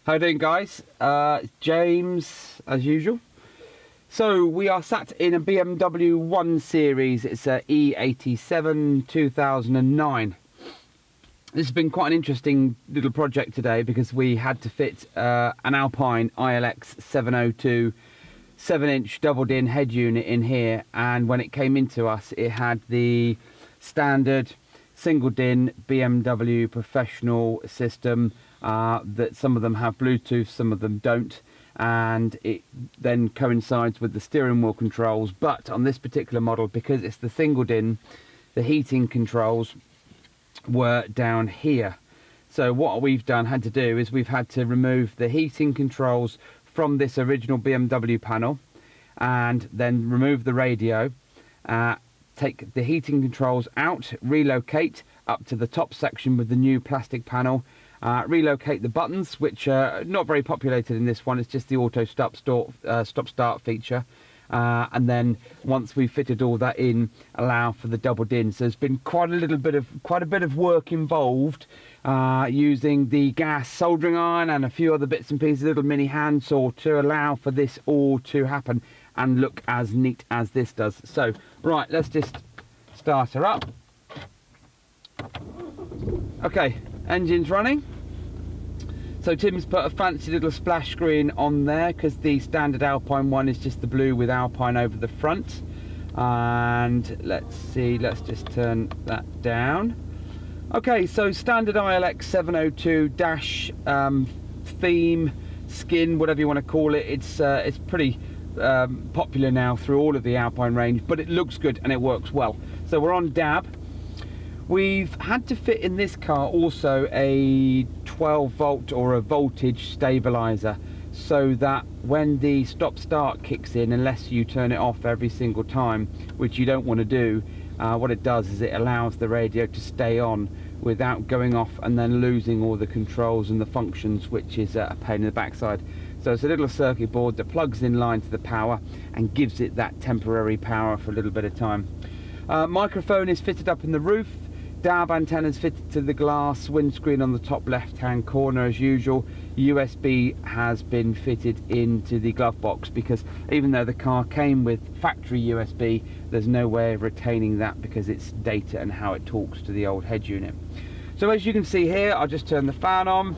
How you doing, guys? James, as usual. So we are sat in a BMW 1 Series. It's a E87 2009. This has been quite an interesting little project today because we had to fit an Alpine iLX-702 7-inch double-din head unit in here, and when it came into us it had the standard single-din BMW professional system that some of them have Bluetooth, some of them don't, and it then coincides with the steering wheel controls. But on this particular model, because it's the single-din, the heating controls were down here. So what we've had to do is we've had to remove the heating controls from this original BMW panel, and then remove the radio, take the heating controls out, relocate up to the top section with the new plastic panel, relocate the buttons, which are not very populated in this one. It's just the auto stop start feature, and then once we've fitted all that in, allow for the double din. So there's been quite a bit of work involved, using the gas soldering iron and a few other bits and pieces, little mini handsaw, to allow for this all to happen and look as neat as this does. So right, let's just start her up. Okay, engine's running. So Tim's put a fancy little splash screen on there because the standard Alpine one is just the blue with Alpine over the front. And let's see, let's just turn that down. Okay, so standard iLX-702 dash theme, skin, whatever you want to call it. It's pretty popular now through all of the Alpine range, but it looks good and it works well. So we're on DAB. We've had to fit in this car also a 12 volt or a voltage stabilizer, so that when the stop start kicks in, unless you turn it off every single time, which you don't want to do, what it does is it allows the radio to stay on without going off and then losing all the controls and the functions, which is a pain in the backside. So it's a little circuit board that plugs in line to the power and gives it that temporary power for a little bit of time. Microphone is fitted up in the roof. DAB antennas fitted to the glass windscreen on the top left hand corner as usual. USB has been fitted into the glove box because even though the car came with factory USB, there's no way of retaining that because it's data and how it talks to the old head unit. So as you can see here, I'll just turn the fan on.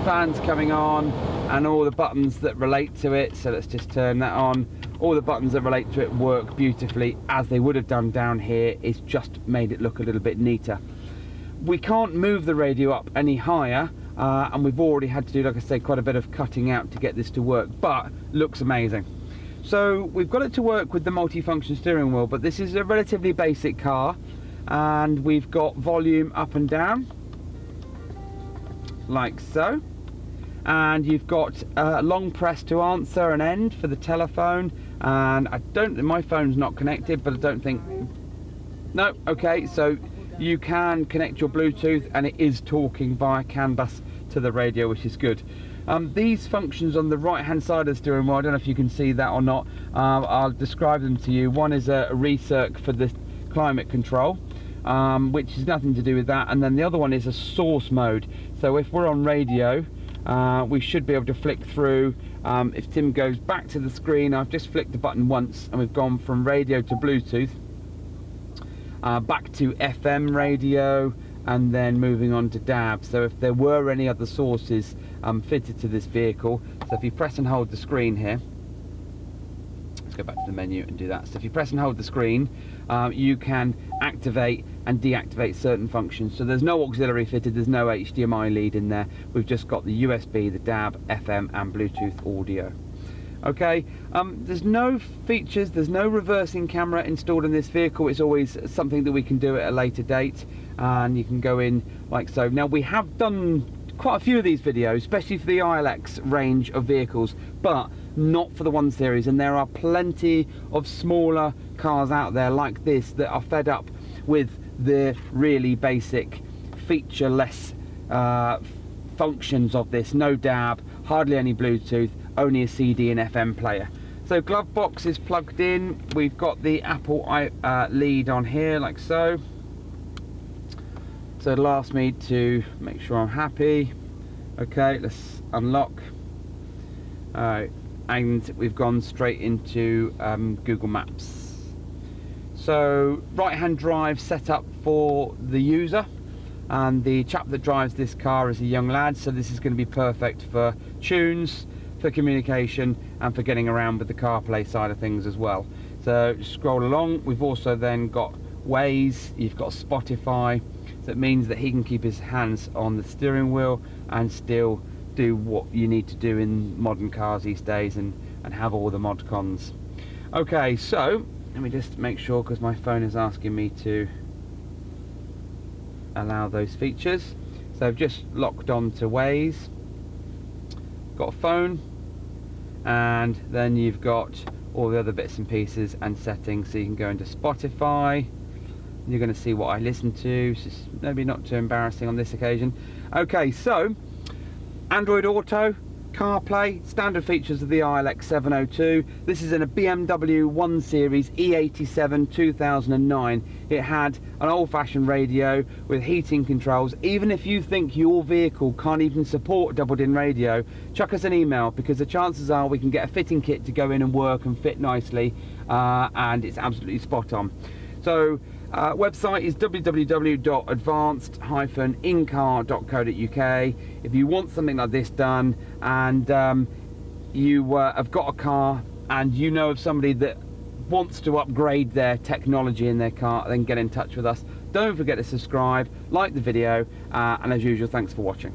Fan's coming on, and all the buttons that relate to it, so let's just turn that on. All the buttons that relate to it work beautifully as they would have done down here. It's just made it look a little bit neater. We can't move the radio up any higher, and we've already had to do, like I say, quite a bit of cutting out to get this to work, but looks amazing. So we've got it to work with the multi-function steering wheel, but this is a relatively basic car, and we've got volume up and down like so. And you've got long press to answer and end for the telephone, and my phone's not connected, but I don't think, no, okay, so you can connect your Bluetooth and it is talking via CAN bus to the radio, which is good. These functions on the right hand side of the steering wheel, I don't know if you can see that or not, I'll describe them to you. One is a recirc for the climate control, which is nothing to do with that, and then the other one is a source mode. So if we're on radio, we should be able to flick through. If Tim goes back to the screen, I've just flicked the button once and we've gone from radio to Bluetooth, back to FM radio, and then moving on to DAB. So if there were any other sources fitted to this vehicle, so if you press and hold the screen here, let's go back to the menu and do that. So if you press and hold the screen, you can activate and deactivate certain functions. So there's no auxiliary fitted, there's no HDMI lead in there. We've just got the USB, the DAB, FM and Bluetooth audio. Okay, there's no features, there's no reversing camera installed in this vehicle. It's always something that we can do at a later date, and you can go in like so. Now we have done quite a few of these videos, especially for the iLX range of vehicles, but not for the 1 Series, and there are plenty of smaller cars out there like this that are fed up with the really basic featureless functions of this. No DAB, hardly any Bluetooth, only a CD and FM player. So glove box is plugged in. We've got the Apple lead on here like so. So it'll ask me to make sure I'm happy. Okay, let's unlock. And we've gone straight into Google Maps. So right hand drive set up for the user, and the chap that drives this car is a young lad, so this is going to be perfect for tunes, for communication, and for getting around with the CarPlay side of things as well. So scroll along. We've also then got Waze, you've got Spotify. That means that he can keep his hands on the steering wheel and still do what you need to do in modern cars these days, and have all the mod cons. Okay, so let me just make sure, because my phone is asking me to allow those features. So I've just locked on to Waze, got a phone, and then you've got all the other bits and pieces and settings. So you can go into Spotify. You're going to see what I listen to. It's just maybe not too embarrassing on this occasion. Okay, so Android Auto, CarPlay, standard features of the iLX-702. This is in a BMW 1 Series E87 2009. It had an old-fashioned radio with heating controls. Even if you think your vehicle can't even support doubled-in radio, chuck us an email, because the chances are we can get a fitting kit to go in and work and fit nicely, and it's absolutely spot on. So website is www.advanced-incar.co.uk. If you want something like this done, and you have got a car and you know of somebody that wants to upgrade their technology in their car, then get in touch with us. Don't forget to subscribe, like the video, and as usual, thanks for watching.